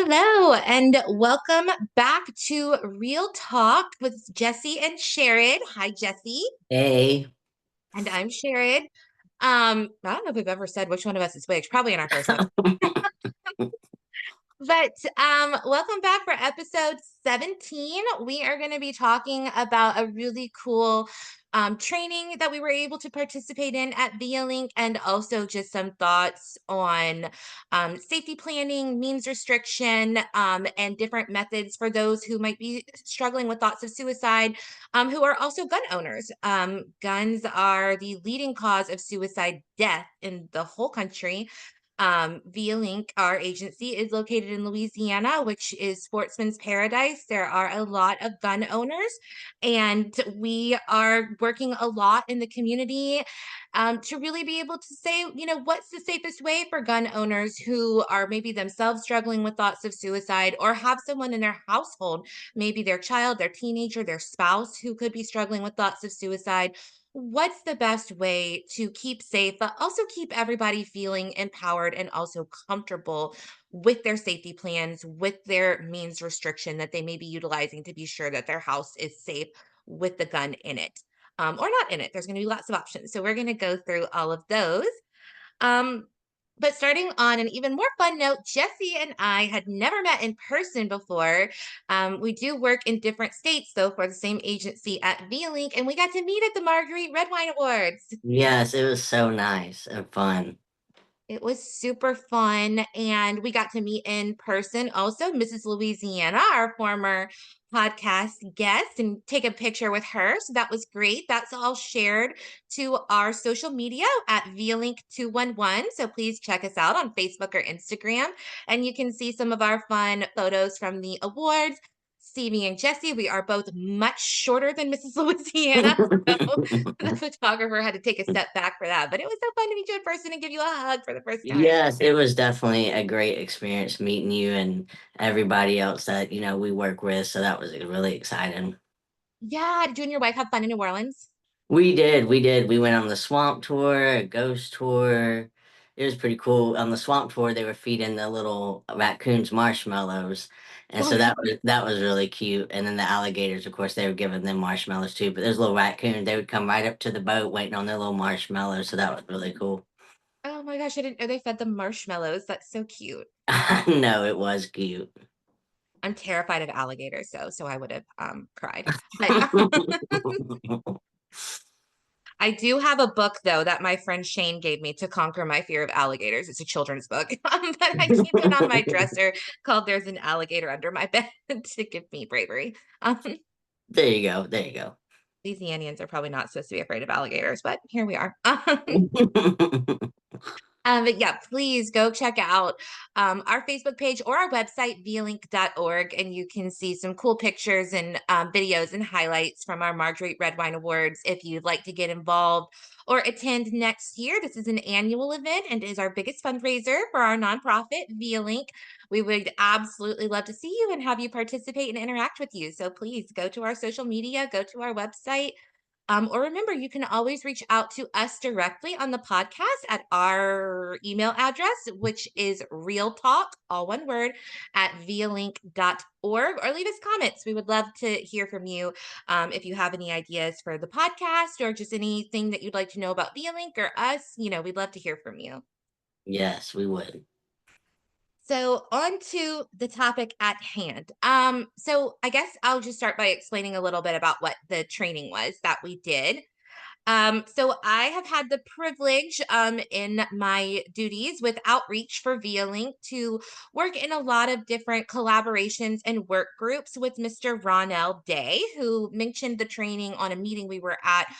Hello, and welcome back to Real Talk with Jesse and Sherrod. Hi, Jesse. Hey. And I'm Sherrod. I don't know if we've ever said which one of us is which, probably in our first episode. But welcome back for episode 17. We are going to be talking about a really cool training that we were able to participate in at ViaLink, and also just some thoughts on safety planning, means restriction, and different methods for those who might be struggling with thoughts of suicide, who are also gun owners. Guns are the leading cause of suicide death in the whole country. Via Link, our agency, is located in Louisiana, which is sportsman's paradise. There are a lot of gun owners, and we are working a lot in the community to really be able to say, what's the safest way for gun owners who are maybe themselves struggling with thoughts of suicide, or have someone in their household, maybe their child, their teenager, their spouse, who could be struggling with thoughts of suicide. What's the best way to keep safe, but also keep everybody feeling empowered and also comfortable with their safety plans, with their means restriction that they may be utilizing to be sure that their house is safe with the gun in it, or not in it? There's going to be lots of options. So we're going to go through all of those. Um, but starting on an even more fun note, Jesse and I had never met in person before. We do work in different states, though, for the same agency at V-Link, and we got to meet at the Marguerite Red Wine Awards. Yes, it was so nice and fun. It was super fun, and we got to meet in person also, Mrs. Louisiana, our former podcast guest, and take a picture with her. So that was great. That's all shared to our social media at VLink211. So please check us out on Facebook or Instagram, and you can see some of our fun photos from the awards. Stevie and Jesse, we are both much shorter than Mrs. Louisiana. So the photographer had to take a step back for that. But it was so fun to meet you in person and give you a hug for the first time. Yes, it was definitely a great experience meeting you and everybody else that, we work with. So that was really exciting. Yeah, did you and your wife have fun in New Orleans? We did. We went on the swamp tour, a ghost tour. It was pretty cool. On the swamp tour, they were feeding the little raccoons marshmallows. And Oh, so that was really cute. And then the alligators, of course, they were giving them marshmallows too. But those little raccoons, they would come right up to the boat waiting on their little marshmallows. So that was really cool. oh my gosh, I didn't know they fed them marshmallows. That's so cute. No, it was cute. I'm terrified of alligators, so I would have cried. But I do have a book though that my friend Shane gave me to conquer my fear of alligators. It's a children's book, but I keep it on my dresser called "There's an Alligator Under My Bed" to give me bravery. There you go. There you go. Louisianians are probably not supposed to be afraid of alligators, but here we are. But yeah, please go check out our Facebook page or our website, vialink.org, and you can see some cool pictures and videos and highlights from our Marguerite Red Wine Awards if you'd like to get involved or attend next year. This is an annual event and is our biggest fundraiser for our nonprofit, ViaLink. We would absolutely love to see you and have you participate and interact with you. So please go to our social media, go to our website, or remember, you can always reach out to us directly on the podcast at our email address, which is real talk, all one word, at vialink.org, or leave us comments. We would love to hear from you if you have any ideas for the podcast or just anything that you'd like to know about Vialink or us. We'd love to hear from you. Yes, we would. So on to the topic at hand. So I guess I'll just start by explaining a little bit about what the training was that we did. So I have had the privilege in my duties with outreach for ViaLink to work in a lot of different collaborations and work groups with Mr. Ronell Day, who mentioned the training on a meeting we were at.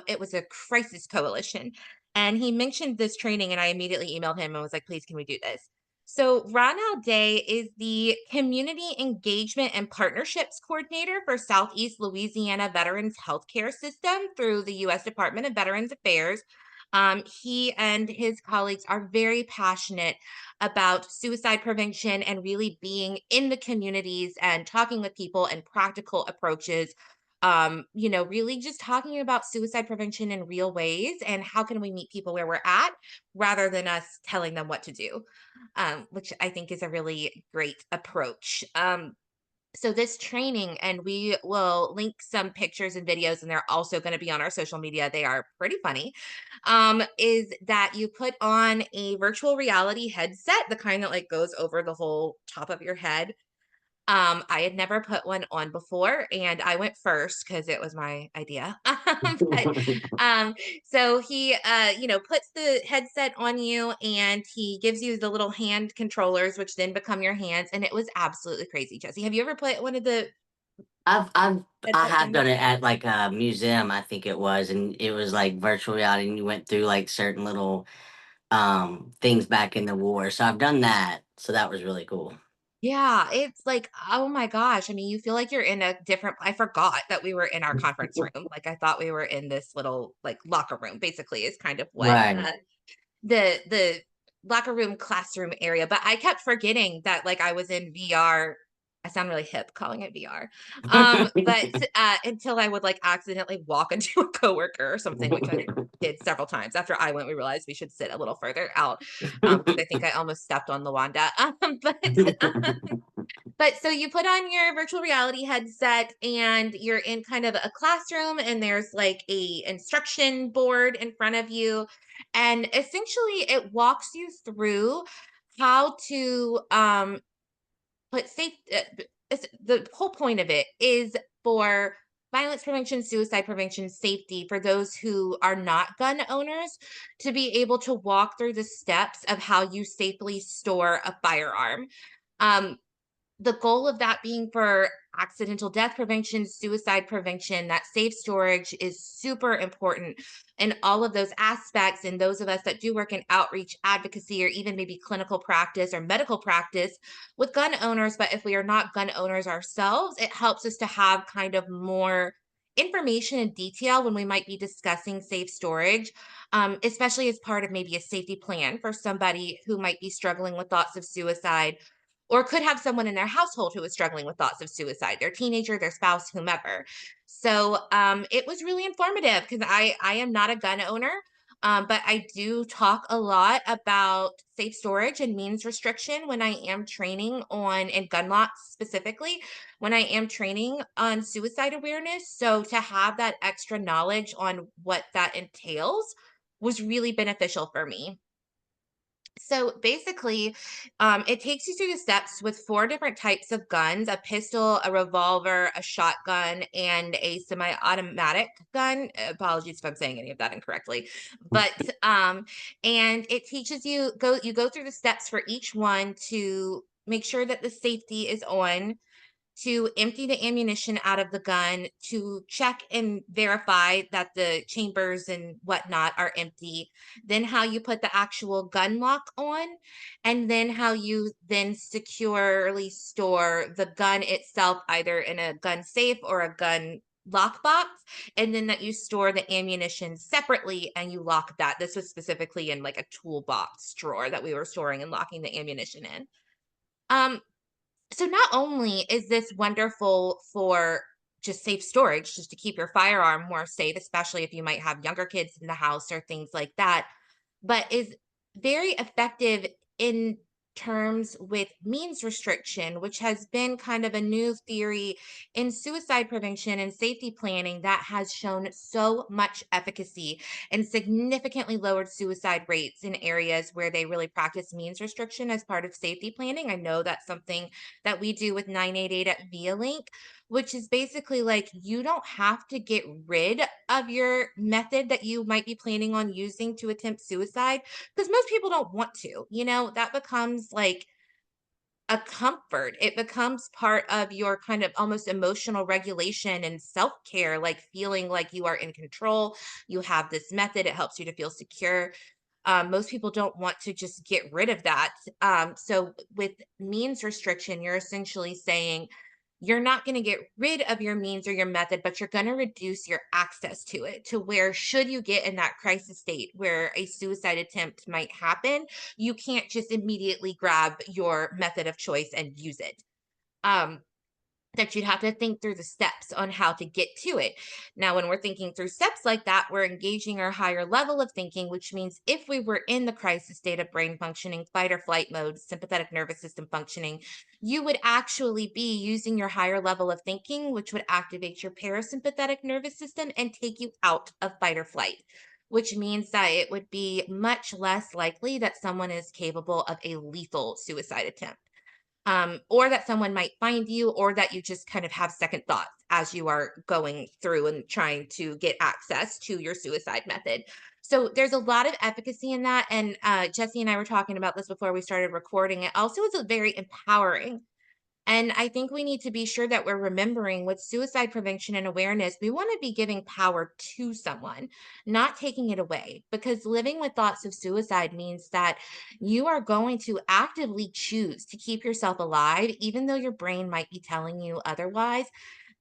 It was a crisis coalition. And he mentioned this training, and I immediately emailed him and was like, please, can we do this? So, Ronald Day is the Community Engagement and Partnerships Coordinator for Southeast Louisiana Veterans Healthcare System through the U.S. Department of Veterans Affairs. He and his colleagues are very passionate about suicide prevention and really being in the communities and talking with people and practical approaches Really just talking about suicide prevention in real ways and how can we meet people where we're at rather than us telling them what to do, which I think is a really great approach. So this training, and we will link some pictures and videos, and they're also going to be on our social media. They are pretty funny. Is that you put on a virtual reality headset, the kind that like goes over the whole top of your head. I had never put one on before, and I went first because it was my idea. But um, so he, puts the headset on you, and he gives you the little hand controllers, which then become your hands, and it was absolutely crazy. Jesse, have you ever put one of the I've I headsets have on? done it at like a museum, I think it was, and it was like virtual reality, and you went through like certain little things back in the war. So I've done that. So that was really cool. Yeah, it's like, oh my gosh. I mean, you feel like you're in a different I forgot that we were in our conference room. Like I thought we were in this little like locker room, basically, is kind of what Right. the locker room classroom area, but I kept forgetting that like I was in VR. I sound really hip calling it VR. But until I would like accidentally walk into a coworker or something, which I did several times. After I went, we realized we should sit a little further out because I think I almost stepped on the Wanda. But so you put on your virtual reality headset and you're in kind of a classroom and there's like a instruction board in front of you, and essentially it walks you through how to put safe the whole point of it is for violence prevention, suicide prevention, safety for those who are not gun owners to be able to walk through the steps of how you safely store a firearm. Um, the goal of that being for accidental death prevention, suicide prevention, that safe storage is super important in all of those aspects. And those of us that do work in outreach, advocacy, or even maybe clinical practice or medical practice with gun owners, but if we are not gun owners ourselves, it helps us to have kind of more information and detail when we might be discussing safe storage, especially as part of maybe a safety plan for somebody who might be struggling with thoughts of suicide or could have someone in their household who is struggling with thoughts of suicide, their teenager, their spouse, whomever. So it was really informative because I am not a gun owner, but I do talk a lot about safe storage and means restriction when I am training on and gun locks specifically when I am training on suicide awareness. So to have that extra knowledge on what that entails was really beneficial for me. So basically, it takes you through the steps with four different types of guns: a pistol, a revolver, a shotgun, and a semi automatic gun. Apologies if I'm saying any of that incorrectly. But, and it teaches you go through the steps for each one to make sure that the safety is on, to empty the ammunition out of the gun, to check and verify that the chambers and whatnot are empty, then how you put the actual gun lock on, and then how you then securely store the gun itself, either in a gun safe or a gun lockbox, and then that you store the ammunition separately and you lock that. This was specifically in like a toolbox drawer that we were storing and locking the ammunition in. Um, so not only is this wonderful for just safe storage, just to keep your firearm more safe, especially if you might have younger kids in the house or things like that, but is very effective in terms with means restriction, which has been kind of a new theory in suicide prevention and safety planning that has shown so much efficacy and significantly lowered suicide rates in areas where they really practice means restriction as part of safety planning. I know that's something that we do with 988 at Via Link, which is basically like you don't have to get rid of your method that you might be planning on using to attempt suicide because most people don't want to. That becomes like a comfort. It becomes part of your kind of almost emotional regulation and self care, like feeling like you are in control. You have this method, it helps you to feel secure. Most people don't want to just get rid of that. So, with means restriction, you're essentially saying you're not going to get rid of your means or your method, but you're going to reduce your access to it to where, should you get in that crisis state where a suicide attempt might happen, you can't just immediately grab your method of choice and use it. Um, that you'd have to think through the steps on how to get to it. Now, when we're thinking through steps like that, we're engaging our higher level of thinking, which means if we were in the crisis state of brain functioning, fight or flight mode, sympathetic nervous system functioning, you would actually be using your higher level of thinking, which would activate your parasympathetic nervous system and take you out of fight or flight. Which means that it would be much less likely that someone is capable of a lethal suicide attempt, or that someone might find you, or that you just kind of have second thoughts as you are going through and trying to get access to your suicide method. So there's a lot of efficacy in that. And Jesse and I were talking about this before we started recording. It also is a very empowering, and I think we need to be sure that we're remembering with suicide prevention and awareness, we want to be giving power to someone, not taking it away. Because living with thoughts of suicide means that you are going to actively choose to keep yourself alive, even though your brain might be telling you otherwise.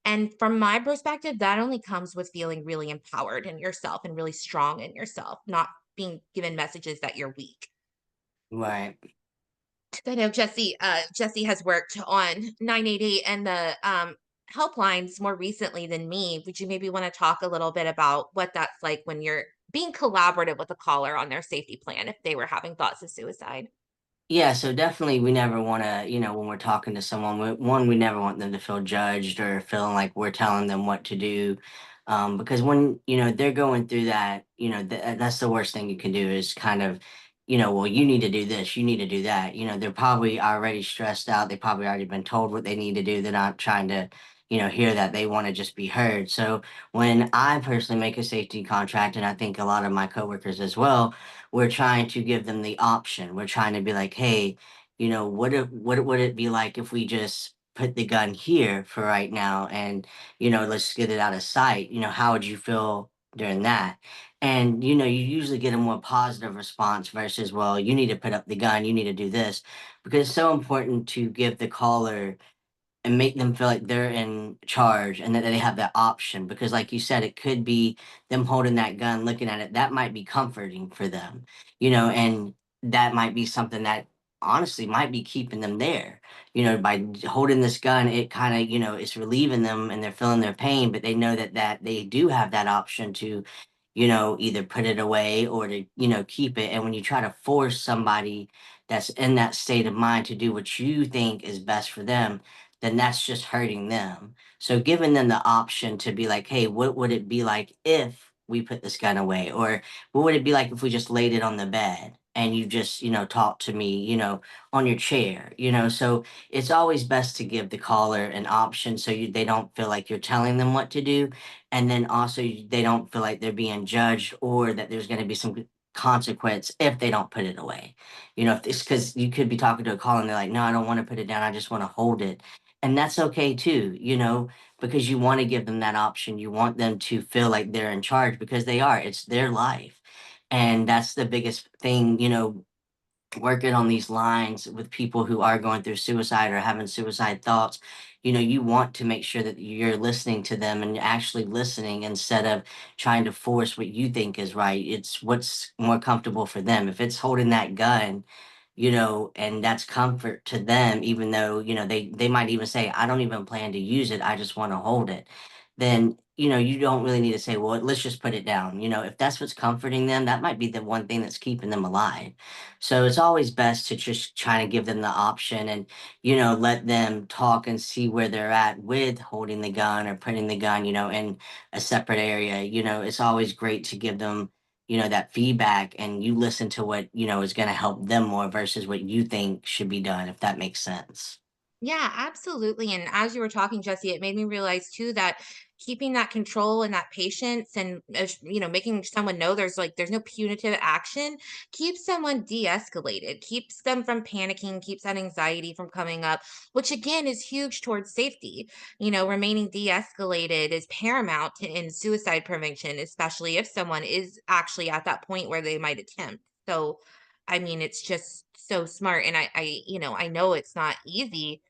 And from my perspective, that only comes with feeling really empowered in yourself and really strong in yourself, not being given messages that you're weak. Right. I know Jesse has worked on 988 and the helplines more recently than me. Would you maybe want to talk a little bit about what that's like when you're being collaborative with a caller on their safety plan if they were having thoughts of suicide? Yeah, so definitely we never want to, when we're talking to someone, one, we never want them to feel judged or feeling like we're telling them what to do. Because when, they're going through that, that's the worst thing you can do is kind of, well, you need to do this, you need to do that. They're probably already stressed out. They probably already been told what they need to do. They're not trying to, hear that. They want to just be heard. So when I personally make a safety contract, and I think a lot of my coworkers as well, we're trying to give them the option. We're trying to be like, hey, what would it be like if we just put the gun here for right now and let's get it out of sight. How would you feel during that? And you usually get a more positive response versus, well, you need to put up the gun, you need to do this, because it's so important to give the caller and make them feel like they're in charge and that they have that option, because like you said, it could be them holding that gun looking at it, that might be comforting for them, and that might be something that honestly might be keeping them there. By holding this gun, it kind of, it's relieving them and they're feeling their pain, but they know that they do have that option to either put it away or to keep it. And when you try to force somebody that's in that state of mind to do what you think is best for them, then that's just hurting them. So giving them the option to be like, hey, what would it be like if we put this gun away? Or what would it be like if we just laid it on the bed and you just, talk to me, on your chair, So it's always best to give the caller an option so they don't feel like you're telling them what to do. And then also they don't feel like they're being judged or that there's going to be some consequence if they don't put it away. If it's because you could be talking to a caller and they're like, no, I don't want to put it down. I just want to hold it. And that's okay too, because you want to give them that option. You want them to feel like they're in charge because they are. It's their life. And that's the biggest thing, working on these lines with people who are going through suicide or having suicide thoughts. You want to make sure that you're listening to them and actually listening instead of trying to force what you think is right. It's what's more comfortable for them. If it's holding that gun, and that's comfort to them, even though, they might even say, I don't even plan to use it, I just want to hold it. Then, you don't really need to say, well, let's just put it down. If that's what's comforting them, that might be the one thing that's keeping them alive. So it's always best to just try to give them the option and, let them talk and see where they're at with holding the gun or putting the gun, in a separate area. It's always great to give them that feedback and you listen to what, is going to help them more versus what you think should be done, if that makes sense. Yeah, absolutely. And as you were talking, Jesse, it made me realize too that keeping that control and that patience and making someone know there's no punitive action keeps someone de-escalated, keeps them from panicking, keeps that anxiety from coming up, which again is huge towards safety. Remaining de-escalated is paramount in suicide prevention, especially if someone is actually at that point where they might attempt. So, I mean, it's just so smart. And I know it's not easy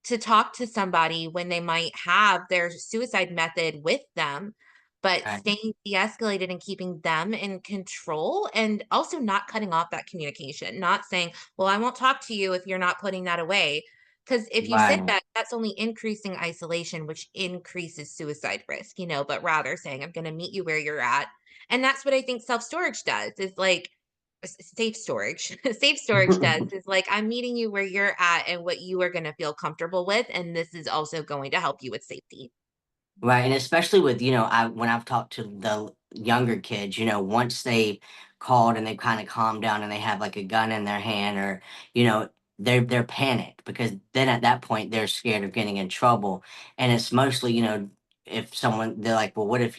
to talk to somebody when they might have their suicide method with them, but Right. staying de-escalated and keeping them in control and also not cutting off that communication, not saying, well, I won't talk to you if you're not putting that away. Because if you sit Right. back, that's only increasing isolation, which increases suicide risk, but rather saying, I'm going to meet you where you're at. And that's what I think self storage does is like safe storage. Safe storage does is like, I'm meeting you where you're at and what you are going to feel comfortable with. And this is also going to help you with safety. Right, and especially with, when I've talked to the younger kids, once they called and they've kind of calmed down and they have like a gun in their hand or, you know, they're panicked because then at that point they're scared of getting in trouble. And it's mostly, if someone they're like, well, what if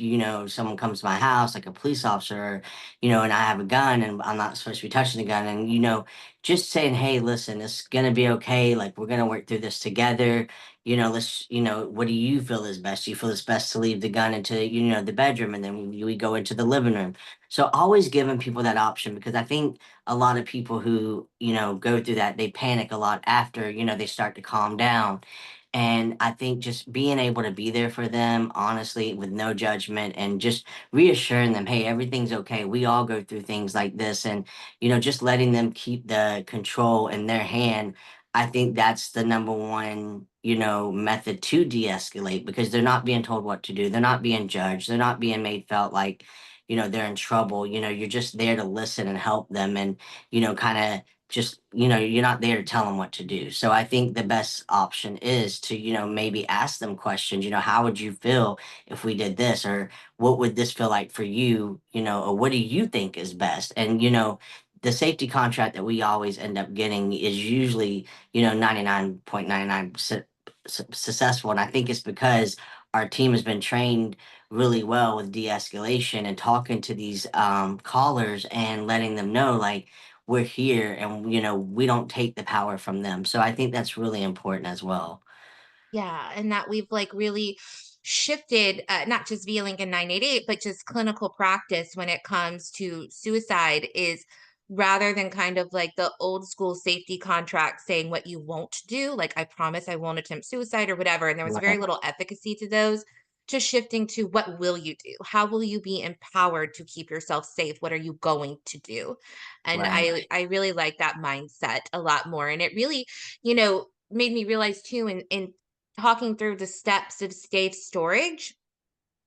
someone comes to my house, like a police officer, and I have a gun and I'm not supposed to be touching the gun and just saying, hey, listen, it's gonna be okay, like we're gonna work through this together, what do you feel is best? Do you feel it's best to leave the gun into, the bedroom and then we go into the living room? So always giving people that option because I think a lot of people who, go through that, they panic a lot after, they start to calm down. And I think just being able to be there for them, honestly, with no judgment and just reassuring them, hey, everything's okay. We all go through things like this. And, just letting them keep the control in their hand. I think that's the number one, method to de-escalate because they're not being told what to do. They're not being judged. They're not being made felt like, they're in trouble. You're just there to listen and help them and, kind of just, you're not there to tell them what to do. So I think the best option is to, maybe ask them questions, how would you feel if we did this? Or what would this feel like for you? Or what do you think is best? And, the safety contract that we always end up getting is usually 99.99% successful. And I think it's because our team has been trained really well with de-escalation and talking to these callers and letting them know like we're here and we don't take the power from them. So I think that's really important as well. Yeah, and that we've like really shifted not just V-Link and 988, but just clinical practice when it comes to suicide is rather than kind of like the old school safety contract saying what you won't do, like I promise I won't attempt suicide or whatever. And there was very Right, little efficacy to those, to shifting to what will you do? How will you be empowered to keep yourself safe? What are you going to do? And right, I really like that mindset a lot more. And it really, made me realize too in talking through the steps of safe storage,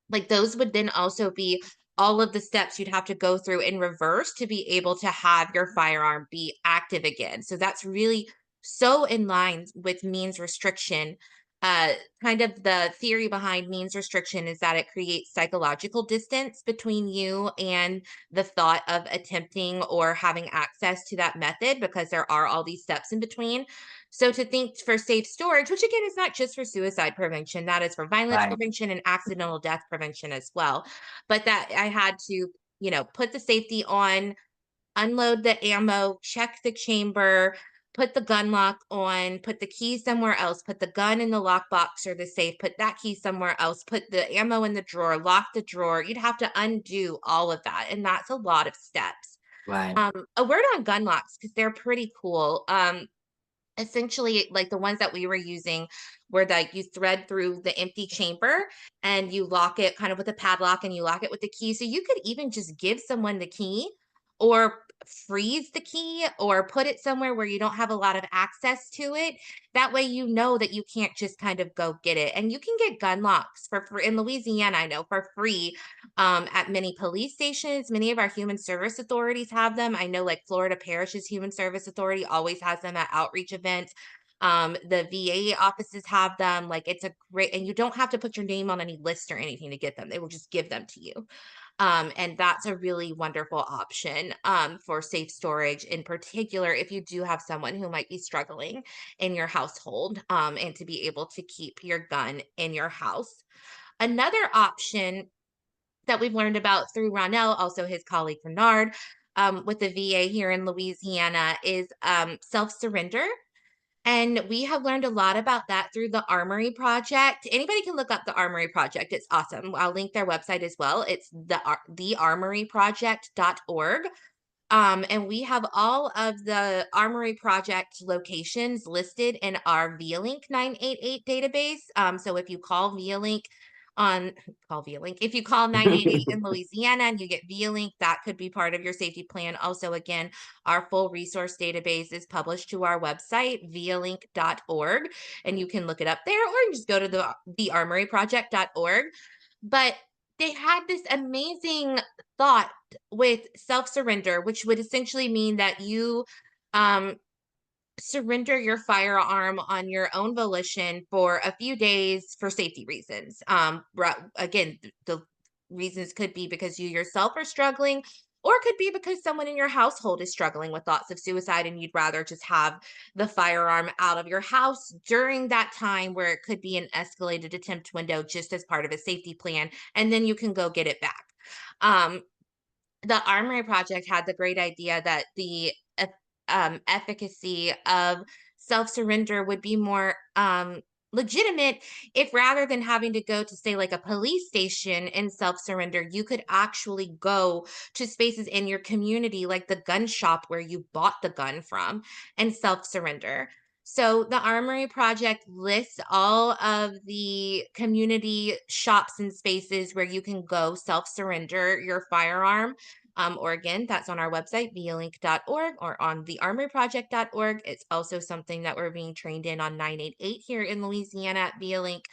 like those would then also be all of the steps you'd have to go through in reverse to be able to have your firearm be active again. So that's really so in line with means restriction. Kind of the theory behind means restriction is that it creates psychological distance between you and the thought of attempting or having access to that method because there are all these steps in between. So to think for safe storage, which again is not just for suicide prevention, that is for violence right, prevention and accidental death prevention as well. But that I had to, put the safety on, unload the ammo, check the chamber, put the gun lock on, put the key somewhere else, put the gun in the lockbox or the safe, put that key somewhere else, put the ammo in the drawer, lock the drawer. You'd have to undo all of that. And that's a lot of steps. right, A word on gun locks, because they're pretty cool. Essentially, like the ones that we were using where like you thread through the empty chamber and you lock it kind of with a padlock and you lock it with the key. So you could even just give someone the key or freeze the key or put it somewhere where you don't have a lot of access to it. That way you know that you can't just kind of go get it. And you can get gun locks for free in Louisiana, I know for free at many police stations. Many of our human service authorities have them. I know like Florida Parish's Human Service Authority always has them at outreach events. The VA offices have them. Like it's a great, and you don't have to put your name on any list or anything to get them. They will just give them to you. And that's a really wonderful option for safe storage, in particular, if you do have someone who might be struggling in your household and to be able to keep your gun in your house. Another option that we've learned about through Ronell, also his colleague Bernard, with the VA here in Louisiana, is self surrender. And we have learned a lot about that through the Armory Project. Anybody can look up the Armory Project. It's awesome. I'll link their website as well. It's thearmoryproject.org. And we have all of the Armory Project locations listed in our VLink 988 database. So if you call VLink on call Via Link. If you call 988 in Louisiana and you get Via Link, that could be part of your safety plan. Also, again, our full resource database is published to our website, vialink.org, and you can look it up there, or you just go to thearmoryproject.org. But they had this amazing thought with self surrender, which would essentially mean that you um, surrender your firearm on your own volition for a few days for safety reasons. Again, the reasons could be because you yourself are struggling, or it could be because someone in your household is struggling with thoughts of suicide and you'd rather just have the firearm out of your house during that time where it could be an escalated attempt window just as part of a safety plan. And then you can go get it back. Um, the Armory Project had the great idea that the efficacy of self surrender would be more legitimate if rather than having to go to, say, like a police station in self surrender, you could actually go to spaces in your community, like the gun shop where you bought the gun from, and self surrender. So the Armory Project lists all of the community shops and spaces where you can go self surrender your firearm, or again, that's on our website, vialink.org, or on thearmoryproject.org. It's also something that we're being trained in on 988 here in Louisiana at Vialink,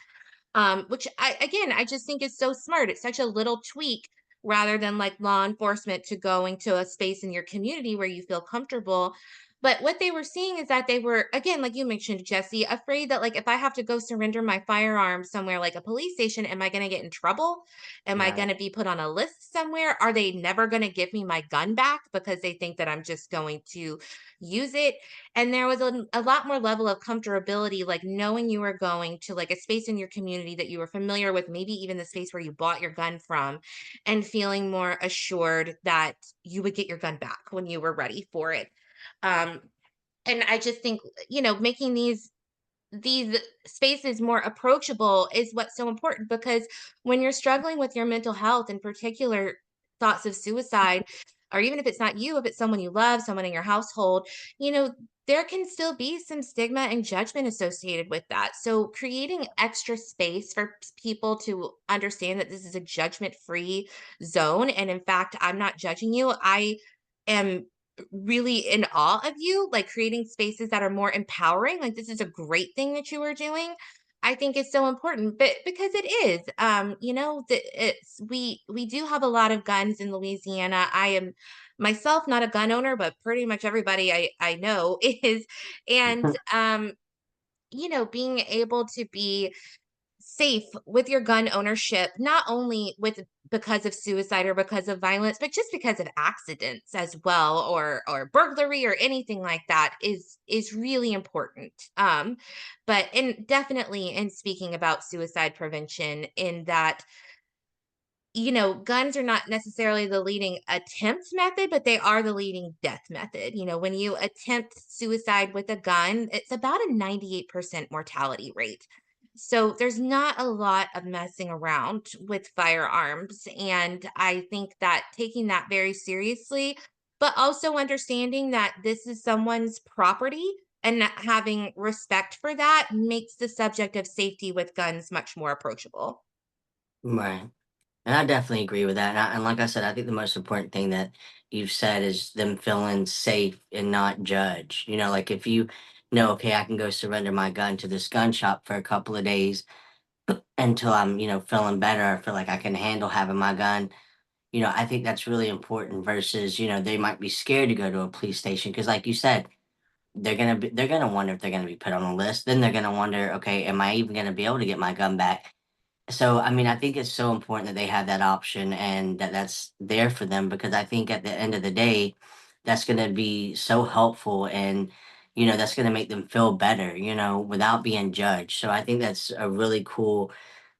which I just think is so smart. It's such a little tweak rather than like law enforcement to going to a space in your community where you feel comfortable. But what they were seeing is that they were, again, like you mentioned, Jesse, afraid that like if I have to go surrender my firearm somewhere like a police station, am I going to get in trouble? Am I going Right. to be put on a list somewhere? Are they never going to give me my gun back because they think that I'm just going to use it? And there was a lot more level of comfortability, like knowing you were going to like a space in your community that you were familiar with, maybe even the space where you bought your gun from, and feeling more assured that you would get your gun back when you were ready for it. Um, and I just think, making these spaces more approachable is what's so important, because when you're struggling with your mental health, in particular thoughts of suicide, or even if it's not you, if it's someone you love, someone in your household, there can still be some stigma and judgment associated with that. So creating extra space for people to understand that this is a judgment free zone, and in fact, I'm not judging you, I am really in awe of you, like creating spaces that are more empowering. Like, this is a great thing that you are doing. I think is so important, but because it is, we do have a lot of guns in Louisiana. I am myself not a gun owner, but pretty much everybody I know is, and being able to be safe with your gun ownership, not only with because of suicide or because of violence, but just because of accidents as well, or burglary or anything like that is really important. But and definitely in speaking about suicide prevention, in that guns are not necessarily the leading attempt method, but they are the leading death method. When you attempt suicide with a gun, it's about a 98% mortality rate. So there's not a lot of messing around with firearms. And I think that taking that very seriously, but also understanding that this is someone's property and having respect for that, makes the subject of safety with guns much more approachable. Right. And I definitely agree with that. And like I said, I think the most important thing that you've said is them feeling safe and not judged. Like if you know, okay, I can go surrender my gun to this gun shop for a couple of days until I'm, feeling better. I feel like I can handle having my gun. I think that's really important versus, they might be scared to go to a police station because, like you said, they're gonna wonder if they're gonna be put on a list. Then they're gonna wonder, okay, am I even gonna be able to get my gun back? So, I mean, I think it's so important that they have that option and that that's there for them because I think at the end of the day, that's going to be so helpful and, that's going to make them feel better, without being judged. So I think that's a really cool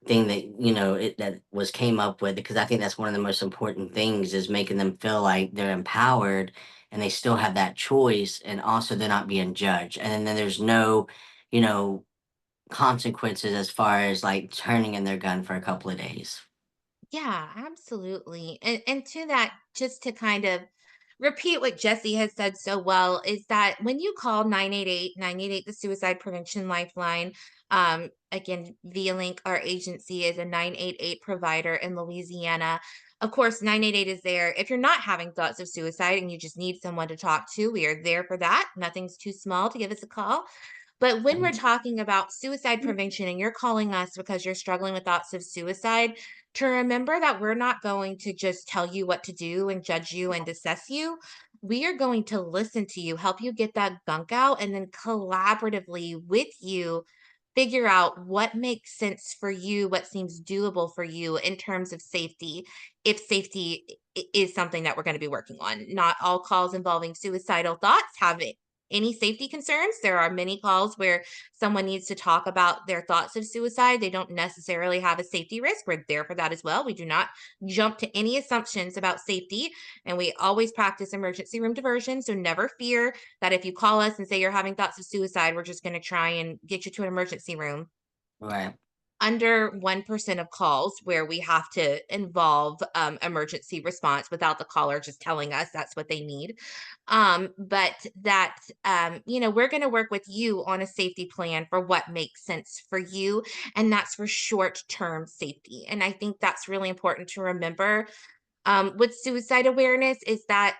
thing that, that was came up with because I think that's one of the most important things is making them feel like they're empowered and they still have that choice and also they're not being judged. And then there's no, you know, consequences as far as like turning in their gun for a couple of days. Yeah, absolutely. And to that, just to kind of repeat what Jesse has said so well is that when you call 988 the Suicide Prevention Lifeline, again, ViaLink, our agency, is a 988 provider in Louisiana. Of course, 988 is there. If you're not having thoughts of suicide and you just need someone to talk to, we are there for that. Nothing's too small to give us a call. But when we're talking about suicide prevention and you're calling us because you're struggling with thoughts of suicide, to remember that we're not going to just tell you what to do and judge you and assess you. We are going to listen to you, help you get that gunk out, and then collaboratively with you figure out what makes sense for you, what seems doable for you in terms of safety, if safety is something that we're going to be working on. Not all calls involving suicidal thoughts have any safety concerns. There are many calls where someone needs to talk about their thoughts of suicide. They don't necessarily have a safety risk. We're there for that as well. We do not jump to any assumptions about safety, and we always practice emergency room diversion. So never fear that if you call us and say you're having thoughts of suicide, we're just going to try and get you to an emergency room. Right. Under 1% of calls where we have to involve emergency response without the caller just telling us that's what they need. But that, we're going to work with you on a safety plan for what makes sense for you. And that's for short term safety. And I think that's really important to remember with suicide awareness is that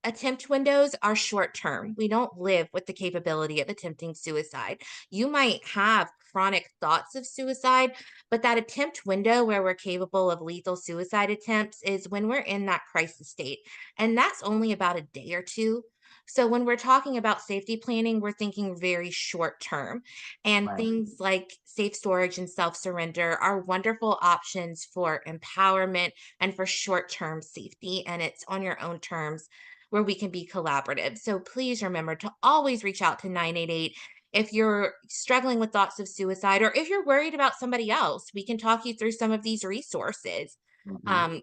attempt windows are short term. We don't live with the capability of attempting suicide. You might have chronic thoughts of suicide, but that attempt window where we're capable of lethal suicide attempts is when we're in that crisis state. And that's only about a day or two. So when we're talking about safety planning, we're thinking very short term. And Right. things like safe storage and self surrender are wonderful options for empowerment and for short term safety. And it's on your own terms where we can be collaborative. So please remember to always reach out to 988 if you're struggling with thoughts of suicide or if you're worried about somebody else. We can talk you through some of these resources. Mhm. Um,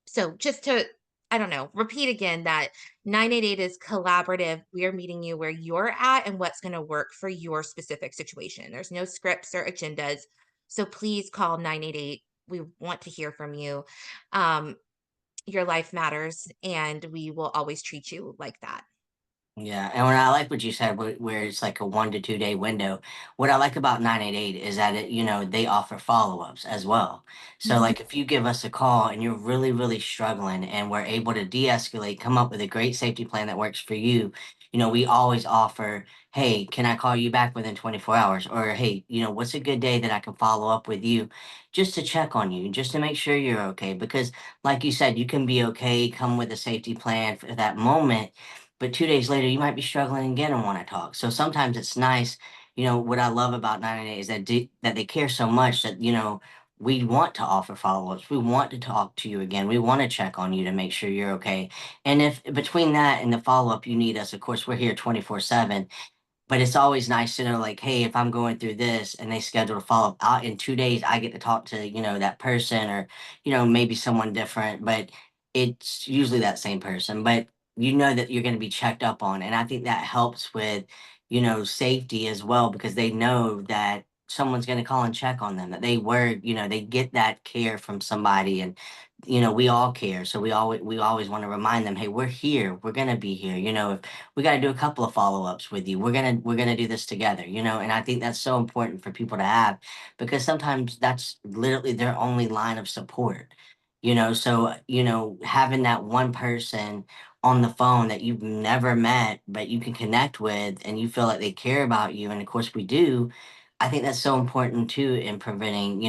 so just to, I don't know, repeat again that 988 is collaborative. We are meeting you where you're at and what's going to work for your specific situation. There's no scripts or agendas. So please call 988. We want to hear from you. Um, your life matters, and we will always treat you like that. Yeah, and when I like what you said, where it's like a 1 to 2 day window. What I like about 988 is that they offer follow-ups as well. So Mhm. like if you give us a call and you're really, really struggling and we're able to de-escalate, come up with a great safety plan that works for you, we always offer, hey, can I call you back within 24 hours? Or hey, what's a good day that I can follow up with you just to check on you, just to make sure you're okay? Because like you said, you can be okay, come with a safety plan for that moment, but 2 days later you might be struggling again and want to talk. So sometimes it's nice. What I love about 98 is that they care so much that we want to offer follow-ups. We want to talk to you again. We want to check on you to make sure you're okay. And if between that and the follow-up you need us, of course we're here 24/7. But it's always nice to know, like, hey, if I'm going through this and they schedule a follow up out in 2 days, I get to talk to, that person, or, maybe someone different, but it's usually that same person. But you know that you're going to be checked up on. And I think that helps with, safety as well, because they know that someone's going to call and check on them, that they get that care from somebody. And, we all care. So we always want to remind them, hey, we're here. We're going to be here. If we got to do a couple of follow-ups with you. We're gonna do this together, and I think that's so important for people to have, because sometimes that's literally their only line of support. So having that one person on the phone that you've never met but you can connect with and you feel like they care about you, and of course we do. I think that's so important too in preventing,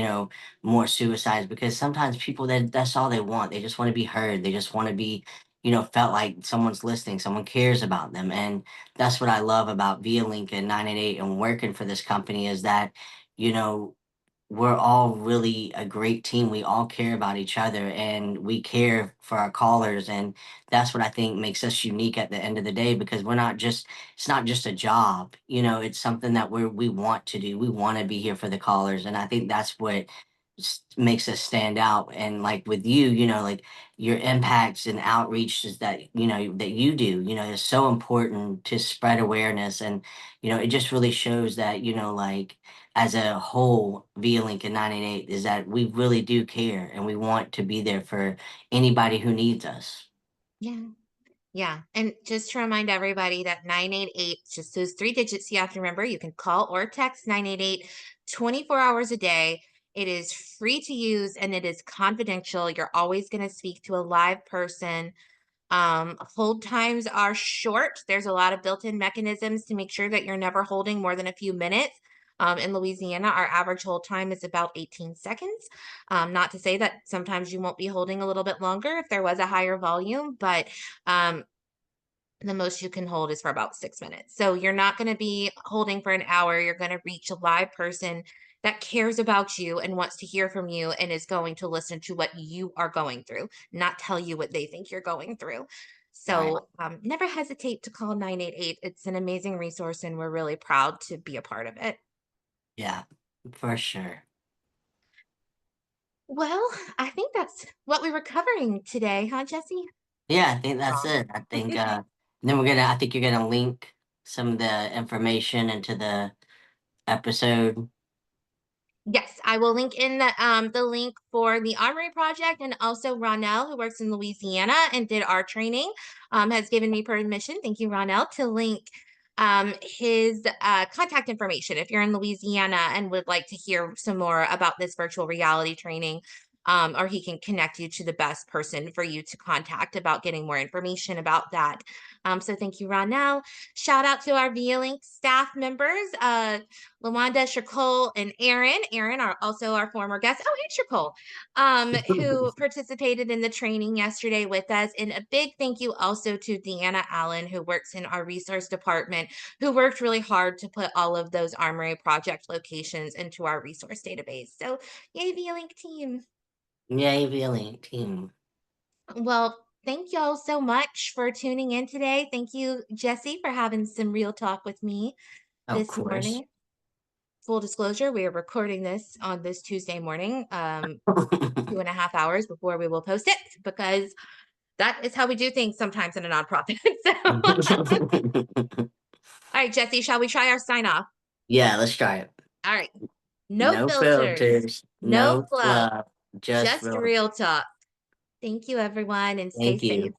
more suicides, because sometimes people, that's all they want. They just want to be heard. They just want to be, felt like someone's listening, someone cares about them. And that's what I love about Via Link and 988 and working for this company, is that, you know, we're all really a great team. We all care about each other and we care for our callers. And that's what I think makes us unique at the end of the day, because it's not just a job, it's something that we want to do. We want to be here for the callers. And I think that's what makes us stand out. And like with you, like your impacts and outreach is that, that you do, is so important to spread awareness. And, it just really shows that, like, as a whole, Via Lincoln 988 is that we really do care and we want to be there for anybody who needs us. Yeah. Yeah. And just to remind everybody that 988, just those 3 digits you have to remember. You can call or text 988 24 hours a day. It is free to use and it is confidential. You're always going to speak to a live person. Hold times are short. There's a lot of built-in mechanisms to make sure that you're never holding more than a few minutes. In Louisiana, our average hold time is about 18 seconds. Not to say that sometimes you won't be holding a little bit longer if there was a higher volume, but um, the most you can hold is for about 6 minutes. So you're not going to be holding for an hour. You're going to reach a live person that cares about you and wants to hear from you and is going to listen to what you are going through, not tell you what they think you're going through. Right. So never hesitate to call 988. It's an amazing resource and we're really proud to be a part of it. Yeah, for sure. Well, I think that's what we were covering today, huh, Jesse? Yeah, I think that's Um, it. I think then I think you're gonna link some of the information into the episode. Yes, I will link in the link for the Armory Project, and also Ronell, who works in Louisiana and did our training, has given me permission. Thank you, Ronell, to link his contact information if you're in Louisiana and would like to hear some more about this virtual reality training. Or he can connect you to the best person for you to contact about getting more information about that. So thank you, Ronell. Shout out to our ViaLink staff members. Lawanda, Shircole, and Aaron. Aaron are also our former guests. Oh, and Shircole, who participated in the training yesterday with us. And a big thank you also to Deanna Allen, who works in our resource department, who worked really hard to put all of those Armory project locations into our resource database. So, yay, VLink team. Yay, Billy team. Well, thank y'all so much for tuning in today. Thank you, Jesse, for having some real talk with me Of this course. morning. Full disclosure, we are recording this on this Tuesday morning, 2.5 hours before we will post it, because that is how we do things sometimes in a nonprofit. So, all right, Jesse, shall we try our sign off? Yeah, let's try it. All right. No No filters, filters, no no fluff, fluff, just just real. real talk. Thank you, everyone, and stay Thank safe. you.